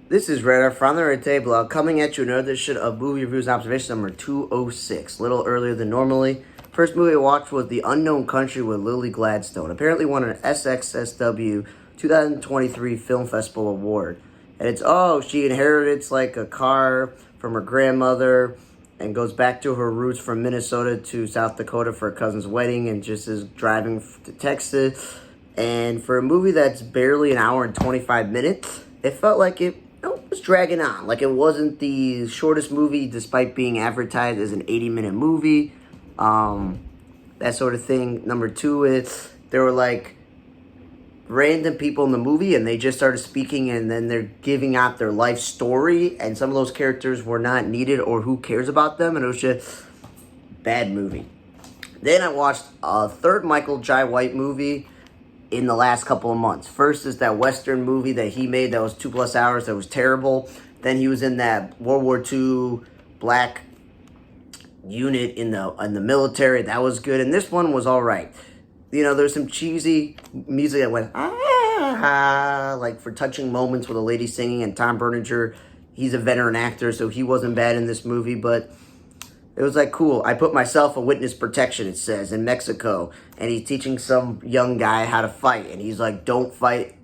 This is Red from the Red Table, coming at you another edition of Movie Reviews and Observation number 206, a little earlier than normally. First movie I watched was The Unknown Country with Lily Gladstone. Apparently won an SXSW 2023 Film Festival Award. And she inherited like a car from her grandmother and goes back to her roots from Minnesota to South Dakota for her cousin's wedding and just is driving to Texas. And for a movie that's barely an hour and 25 minutes, it felt like it was dragging on. Like, it wasn't the shortest movie despite being advertised as an 80-minute movie. That sort of thing. Number two is there were like random people in the movie and they just started speaking and then they're giving out their life story and some of those characters were not needed or who cares about them, and it was just bad movie. Then I watched a third Michael Jai White movie in the last couple of months. First is that Western movie that he made that was 2+ hours that was terrible. Then he was in that World War II black unit in the military. That was good. And this one was all right. You know, there's some cheesy music that went, like for touching moments with a lady singing, and Tom Berenger, he's a veteran actor, so he wasn't bad in this movie, but it was like, cool. I put myself in witness protection, it says, in Mexico. And he's teaching some young guy how to fight. And he's like, don't fight.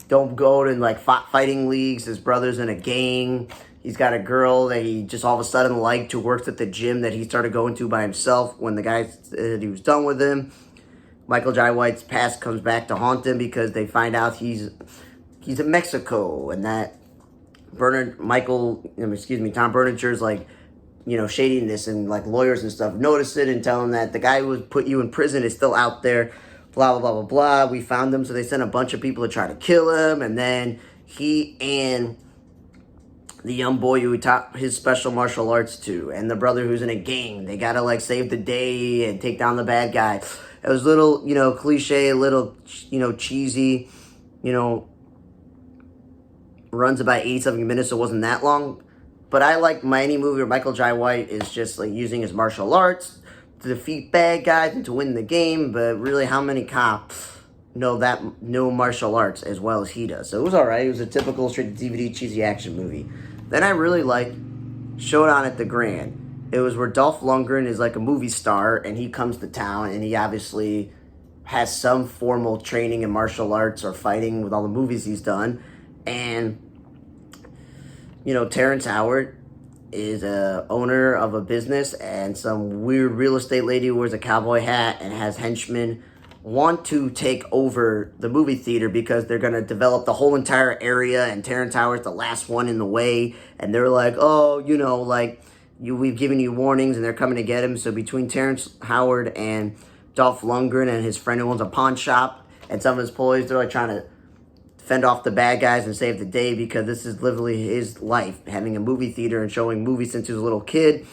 Don't go to like fighting leagues. His brother's in a gang. He's got a girl that he just all of a sudden liked who works at the gym that he started going to by himself when the guy said he was done with him. Michael Jai White's past comes back to haunt him because they find out he's in Mexico. And that Tom Berenger's like, you know, shadiness, and like lawyers and stuff notice it and tell him that the guy who put you in prison is still out there, blah, blah, blah, blah, blah. We found him, so they sent a bunch of people to try to kill him, and then he and the young boy who he taught his special martial arts to, and the brother who's in a gang, they gotta like save the day and take down the bad guy. It was a little, you know, cliche, a little, you know, cheesy, you know, runs about 80-something minutes, so it wasn't that long. But I like any movie where Michael Jai White is just like using his martial arts to defeat bad guys and to win the game. But really, how many cops know martial arts as well as he does? So it was alright. It was a typical straight DVD cheesy action movie. Then I really liked Showdown at the Grand. It was where Dolph Lundgren is like a movie star and he comes to town and he obviously has some formal training in martial arts or fighting with all the movies he's done. And you know, Terrence Howard is a owner of a business, and some weird real estate lady who wears a cowboy hat and has henchmen want to take over the movie theater because they're going to develop the whole entire area, and Terrence Howard's the last one in the way, and they're like, oh, you know, like, we've given you warnings, and they're coming to get him. So between Terrence Howard and Dolph Lundgren and his friend who owns a pawn shop and some of his employees, they're like trying to fend off the bad guys and save the day because this is literally his life, having a movie theater and showing movies since he was a little kid.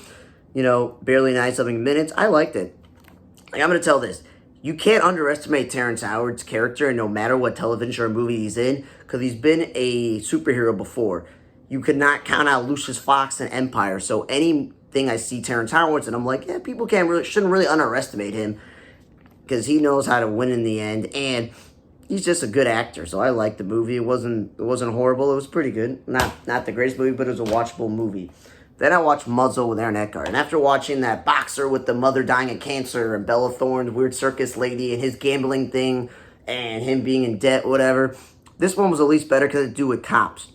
You know, barely 90-something minutes. I liked it. Like, I'm going to tell this. You can't underestimate Terrence Howard's character, and no matter what television show or movie he's in, because he's been a superhero before. You could not count out Lucius Fox and Empire. So anything I see Terrence Howard's, and I'm like, yeah, people shouldn't really underestimate him because he knows how to win in the end, and he's just a good actor, so I liked the movie. It wasn't horrible. It was pretty good. Not the greatest movie, but it was a watchable movie. Then I watched Muzzle with Aaron Eckhart. And after watching that boxer with the mother dying of cancer and Bella Thorne's weird circus lady and his gambling thing and him being in debt, whatever, this one was at least better because it had to do with cops.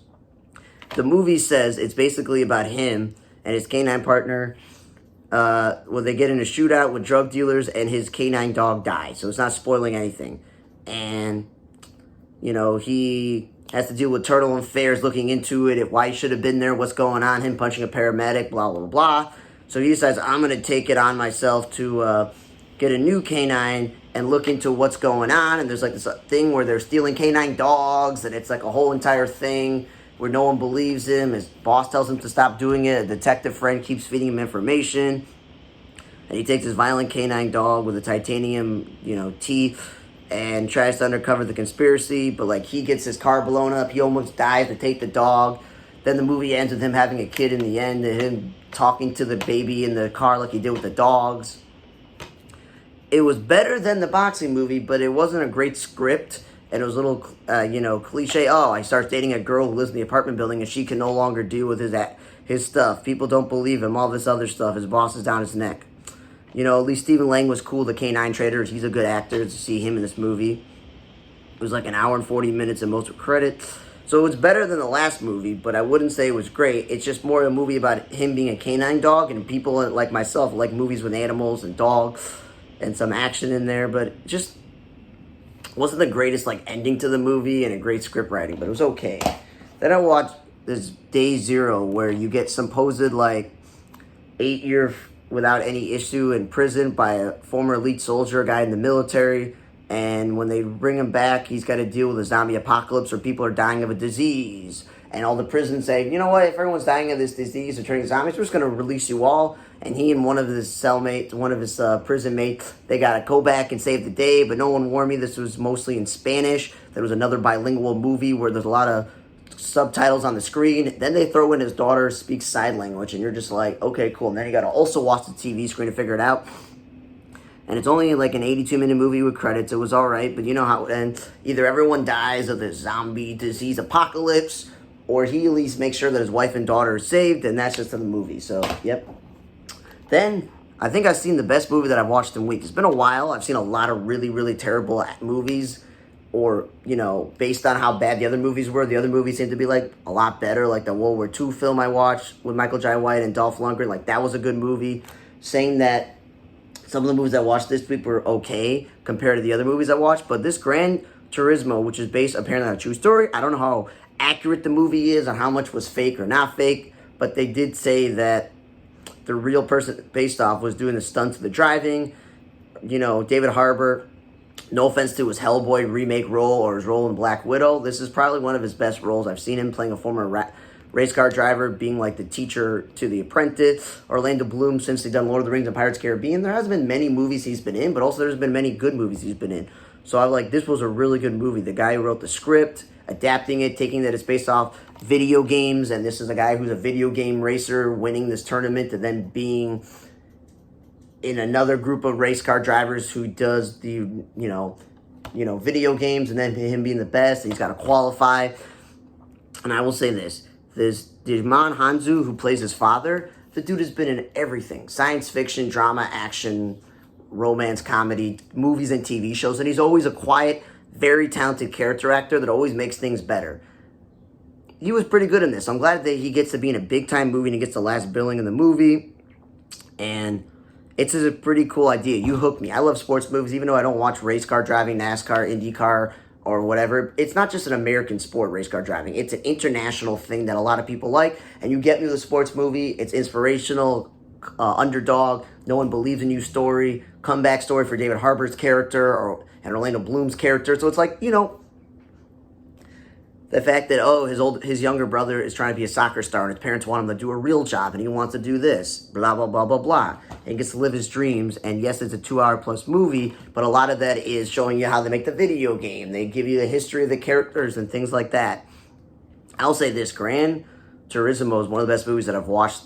The movie says it's basically about him and his canine partner where they get in a shootout with drug dealers and his canine dog dies. So it's not spoiling anything. And, you know, he has to deal with Turtle Affairs looking into it, why he should have been there, what's going on, him punching a paramedic, blah, blah, blah. So he decides, I'm going to take it on myself to get a new canine and look into what's going on. And there's like this thing where they're stealing canine dogs, and it's like a whole entire thing where no one believes him. His boss tells him to stop doing it. A detective friend keeps feeding him information. And he takes his violent canine dog with the titanium, you know, teeth and tries to uncover the conspiracy, but like he gets his car blown up, he almost dies to take the dog. Then the movie ends with him having a kid in the end, and him talking to the baby in the car like he did with the dogs. It was better than the boxing movie, but it wasn't a great script, and it was a little, cliche. Oh, I start dating a girl who lives in the apartment building, and she can no longer deal with his stuff. People don't believe him. All this other stuff. His boss is down his neck. At least Stephen Lang was cool. The K-9 Traders. He's a good actor. To see him in this movie, it was like an hour and 40 minutes, and most of credit. So it's better than the last movie, but I wouldn't say it was great. It's just more a movie about him being a canine dog, and people like myself like movies with animals and dogs and some action in there, but it just wasn't the greatest ending to the movie and a great script writing, but it was okay. Then I watched this Day Zero, where you get supposed 8-year without any issue in prison by a former elite soldier, a guy in the military. And when they bring him back, he's got to deal with a zombie apocalypse where people are dying of a disease. And all the prisons say, you know what, if everyone's dying of this disease or turning zombies, we're just going to release you all. And he and one of his cellmates, one of his prison mates, they got to go back and save the day. But no one warned me this was mostly in Spanish. There was another bilingual movie where there's a lot of subtitles on the screen. Then they throw in his daughter speaks sign language. And you're just like, okay, cool. And then you got to also watch the TV screen to figure it out. And it's only an 82-minute movie with credits. It was all right, but you know how it ends. Either everyone dies of the zombie disease apocalypse, or he at least makes sure that his wife and daughter are saved, and that's just in the movie. So, yep. Then, I think I've seen the best movie that I've watched in weeks. It's been a while. I've seen a lot of really, really terrible movies, or, based on how bad the other movies were. The other movies seem to be, a lot better. Like the World War II film I watched with Michael Jai White and Dolph Lundgren. That was a good movie. Saying that some of the movies I watched this week were okay compared to the other movies I watched, but this Gran Turismo, which is based apparently on a true story, I don't know how accurate the movie is on how much was fake or not fake, but they did say that the real person based off was doing the stunts of the driving. David Harbour, no offense to his Hellboy remake role or his role in Black Widow, this is probably one of his best roles. I've seen him playing a former race car driver, being the teacher to the apprentice. Orlando Bloom, since they've done Lord of the Rings and Pirates of the Caribbean, there hasn't been many movies he's been in, but also there's been many good movies he's been in. So this was a really good movie. The guy who wrote the script, adapting it, taking that it's based off video games, and this is a guy who's a video game racer winning this tournament, and then being in another group of race car drivers who does the, video games, and then him being the best, and he's got to qualify. And I will say this Djimon Hounsou, who plays his father, the dude has been in everything. Science fiction, drama, action, romance, comedy, movies and TV shows. And he's always a quiet, very talented character actor that always makes things better. He was pretty good in this. I'm glad that he gets to be in a big-time movie and he gets the last billing in the movie. And it's a pretty cool idea. You hooked me. I love sports movies, even though I don't watch race car driving, NASCAR, IndyCar, or whatever. It's not just an American sport, race car driving. It's an international thing that a lot of people like. And you get me with a sports movie. It's inspirational, underdog, no one believes in you story, comeback story for David Harbour's character and Orlando Bloom's character. So it's the fact that, his younger brother is trying to be a soccer star and his parents want him to do a real job and he wants to do this, blah, blah, blah, blah, blah. And he gets to live his dreams. And yes, it's a 2-hour-plus movie, but a lot of that is showing you how they make the video game. They give you the history of the characters and things like that. I'll say this, Gran Turismo is one of the best movies that I've watched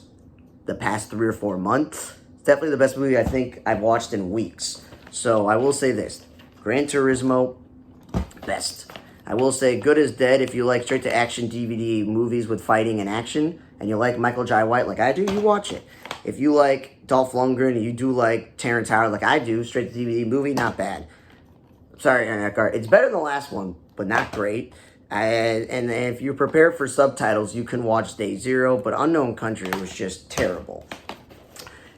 the past 3 or 4 months. It's definitely the best movie I think I've watched in weeks. So I will say this, Gran Turismo, best. I will say Good as Dead, if you like straight-to-action DVD movies with fighting and action, and you like Michael Jai White like I do, you watch it. If you like Dolph Lundgren and you do like Terrence Howard like I do, straight-to-DVD movie, not bad. Sorry, Eckhart. It's better than the last one, but not great. And if you're prepared for subtitles, you can watch Day Zero, but Unknown Country was just terrible.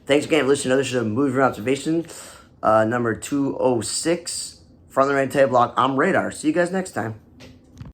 Thanks again for listening to another show of Movie Room Observation, number 206. From the Red Table Block, I'm Radar. See you guys next time.